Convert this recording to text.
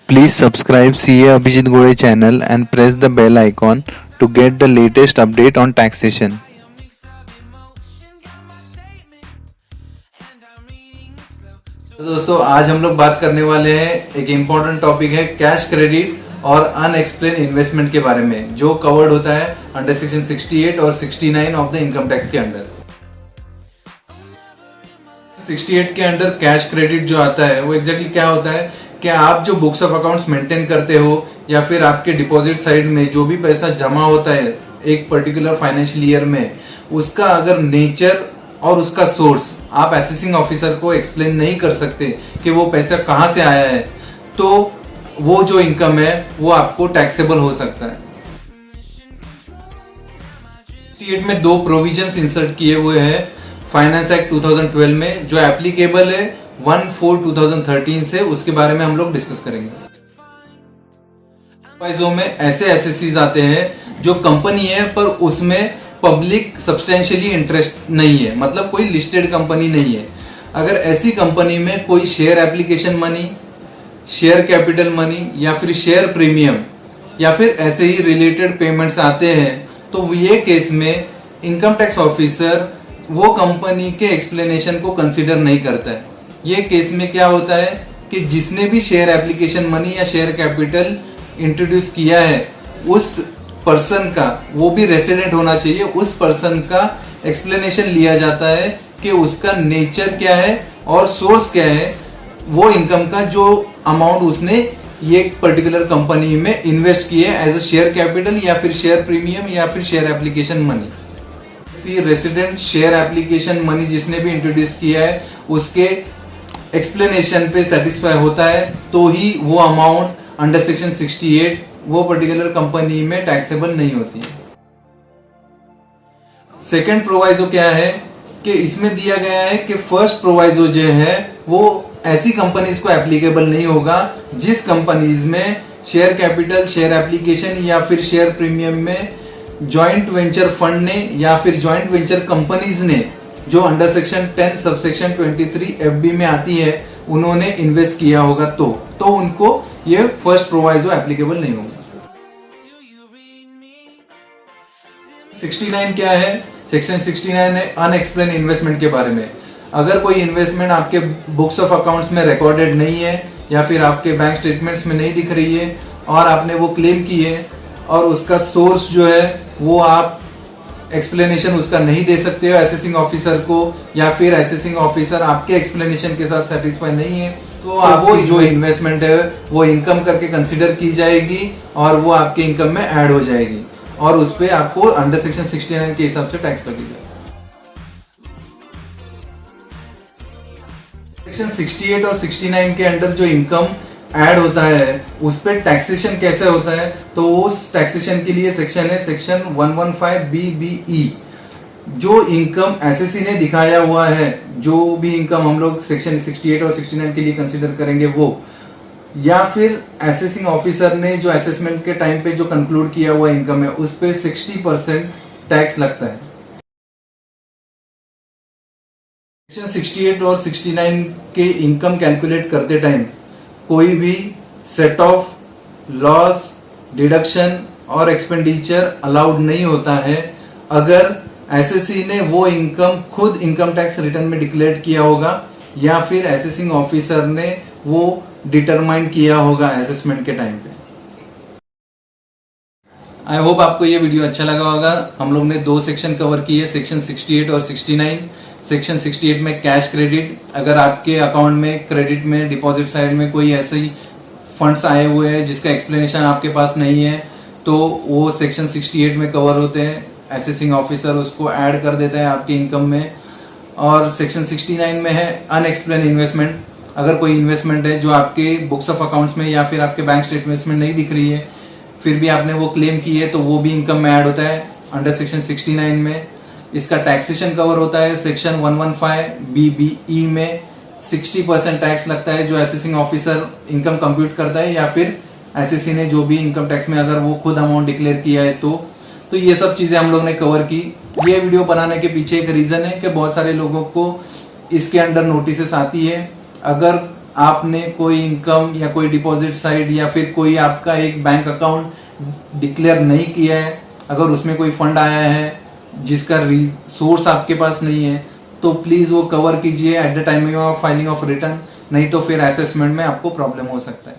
Please subscribe CA Abhijit Gode channel and press the bell icon to get the latest update on taxation. तो दोस्तों आज हम लोग बात करने वाले हैं एक इम्पोर्टेंट टॉपिक है कैश क्रेडिट और अनएक्सप्लेन इन्वेस्टमेंट के बारे में जो कवर्ड होता है अंडर सेक्शन 68 और 69 ऑफ द इनकम टैक्स के अंडर। 68 के अंडर कैश क्रेडिट जो आता है वो एग्जैक्टली क्या होता है कि आप जो बुक्स ऑफ अकाउंट्स मेंटेन करते हो या फिर आपके डिपॉजिट साइड में जो भी पैसा जमा होता है एक पर्टिकुलर फाइनेंशियल ईयर में, उसका अगर नेचर और उसका सोर्स आप असेसिंग ऑफिसर को एक्सप्लेन नहीं कर सकते कि वो पैसा कहां से आया है, तो वो जो इनकम है वो आपको टैक्सेबल हो सकता है। 68 में दो प्रोविजंस इंसर्ट किए हुए हैं फाइनेंस एक्ट 2012 में जो एप्लीकेबल है 1/4/2013 से, उसके बारे में हम लोग डिस्कस करेंगे। में ऐसे एसएससीज आते हैं जो कंपनी है पर उसमें पब्लिक सब्सटेंशियली इंटरेस्ट नहीं है, मतलब कोई लिस्टेड कंपनी नहीं है। अगर ऐसी कंपनी में कोई share application money, share capital money या फिर शेयर प्रीमियम या फिर ऐसे ही रिलेटेड पेमेंट्स आते हैं तो ये केस में इनकम टैक्स ऑफिसर वो कंपनी के एक्सप्लेनेशन को कंसीडर नहीं करता है। ये केस में क्या होता है कि जिसने भी शेयर एप्लीकेशन मनी या शेयर कैपिटल इंट्रोड्यूस किया है उस पर्सन का, वो भी रेसिडेंट होना चाहिए, उस पर्सन का एक्सप्लेनेशन लिया जाता है कि उसका नेचर क्या है और सोर्स क्या है, वो इनकम का जो अमाउंट उसने ये पर्टिकुलर कंपनी में इन्वेस्ट किए एज अ शेयर कैपिटल या फिर शेयर प्रीमियम या फिर share application money. Resident share application money जिसने भी इंट्रोड्यूस किया है उसके एक्सप्लेनेशन पे सेटिस्फाई होता है तो ही वो अमाउंट अंडर सेक्शन 68 वो पर्टिकुलर कंपनी में टैक्सेबल नहीं होती है। सेकंड प्रोवाइजो क्या है कि इसमें दिया गया है कि फर्स्ट प्रोवाइजो जो है वो ऐसी कंपनीज को एप्लीकेबल नहीं होगा जिस कंपनीज में शेयर कैपिटल, शेयर एप्लीकेशन या फिर शेयर प्रीमियम में जॉइंट वेंचर फंड ने या फिर जॉइंट वेंचर कंपनीज ने जो अंडर सेक्शन 10 सबसेक्शन 23 FB में आती है उन्होंने इन्वेस्ट किया होगा तो उनको ये फर्स्ट प्रोवाइजो एप्लीकेबल नहीं होगा। 69 क्या है? सेक्शन 69 है अनएक्सप्लेन इन्वेस्टमेंट के बारे में। अगर कोई इन्वेस्टमेंट आपके बुक्स ऑफ अकाउंट्स में रिकॉर्डेड नहीं है या फिर आपके बैंक स्टेटमेंट्स में नहीं दिख रही है और आपने वो क्लेम की है और उसका सोर्स जो है वो आप एक्सप्लेनेशन उसका नहीं दे सकते हो असेसिंग ऑफिसर को या फिर असेसिंग ऑफिसर आपके एक्सप्लेनेशन के साथ सेटिस्फाई नहीं है, तो आप वो जो इन्वेस्टमेंट है वो इनकम करके कंसीडर की जाएगी और वो आपके इनकम में ऐड हो जाएगी और उस पे आपको अंडर सेक्शन 69 के हिसाब से टैक्स लगेगा। सेक्शन 68 और 69 के अंडर जो इनकम ऐड होता है उस पे टैक्सेशन कैसे होता है, तो उस टैक्सेशन के लिए सेक्शन है सेक्शन 115BBE। जो इनकम एसएससी ने दिखाया हुआ है, जो भी इनकम हम लोग सेक्शन 68 और 69 के लिए कंसीडर करेंगे वो, या फिर असेसिंग ऑफिसर ने जो असेसमेंट के टाइम पे जो कंक्लूड किया हुआ इनकम है उस पे 60% टैक्स लगता है। सेक्शन 68 और 69 के इनकम कैलकुलेट करते टाइम कोई भी सेट ऑफ लॉस, डिडक्शन और एक्सपेंडिचर अलाउड नहीं होता है अगर एसएससी ने वो इनकम खुद इनकम टैक्स रिटर्न में डिक्लेयर किया होगा या फिर असेसिंग ऑफिसर ने वो डिटरमाइन किया होगा असेसमेंट के टाइम पे। आई होप आपको ये वीडियो अच्छा लगा होगा। हम लोग ने दो सेक्शन कवर किए, सेक्शन 68 और 69। सेक्शन 68 में कैश क्रेडिट, अगर आपके अकाउंट में क्रेडिट में डिपॉजिट साइड में कोई ऐसे ही फंड्स आए हुए हैं जिसका एक्सप्लेनेशन आपके पास नहीं है तो वो सेक्शन 68 में कवर होते हैं, असेसिंग ऑफिसर उसको ऐड कर देता है आपके इनकम में। और सेक्शन 69 में है अनएक्सप्लेन इन्वेस्टमेंट। अगर कोई इन्वेस्टमेंट है जो आपके बुक्स ऑफ अकाउंट्स में या फिर आपके बैंक स्टेटमेंट्स में नहीं दिख रही है फिर भी आपने वो क्लेम की है तो वो भी इनकम में ऐड होता है अंडर सेक्शन 69 में। इसका टैक्सेशन कवर होता है सेक्शन 115BBE में। 60% टैक्स लगता है जो असेसिंग ऑफिसर इनकम कंप्यूट करता है या फिर एसएससी ने जो भी इनकम टैक्स में अगर वो खुद अमाउंट डिक्लेयर किया है तो ये सब चीजें हम लोग ने कवर की। ये वीडियो बनाने के पीछे एक रीजन है कि बहुत सारे लोगों को इसके अंडर नोटिस आती है। अगर आपने कोई इनकम या कोई डिपॉजिट साइड या फिर कोई आपका एक बैंक अकाउंट डिक्लेयर नहीं किया है, अगर उसमें कोई फंड आया है जिसका सोर्स आपके पास नहीं है, तो प्लीज वो कवर कीजिए at the time of filing of return, नहीं तो फिर असेसमेंट में आपको प्रॉब्लम हो सकता है।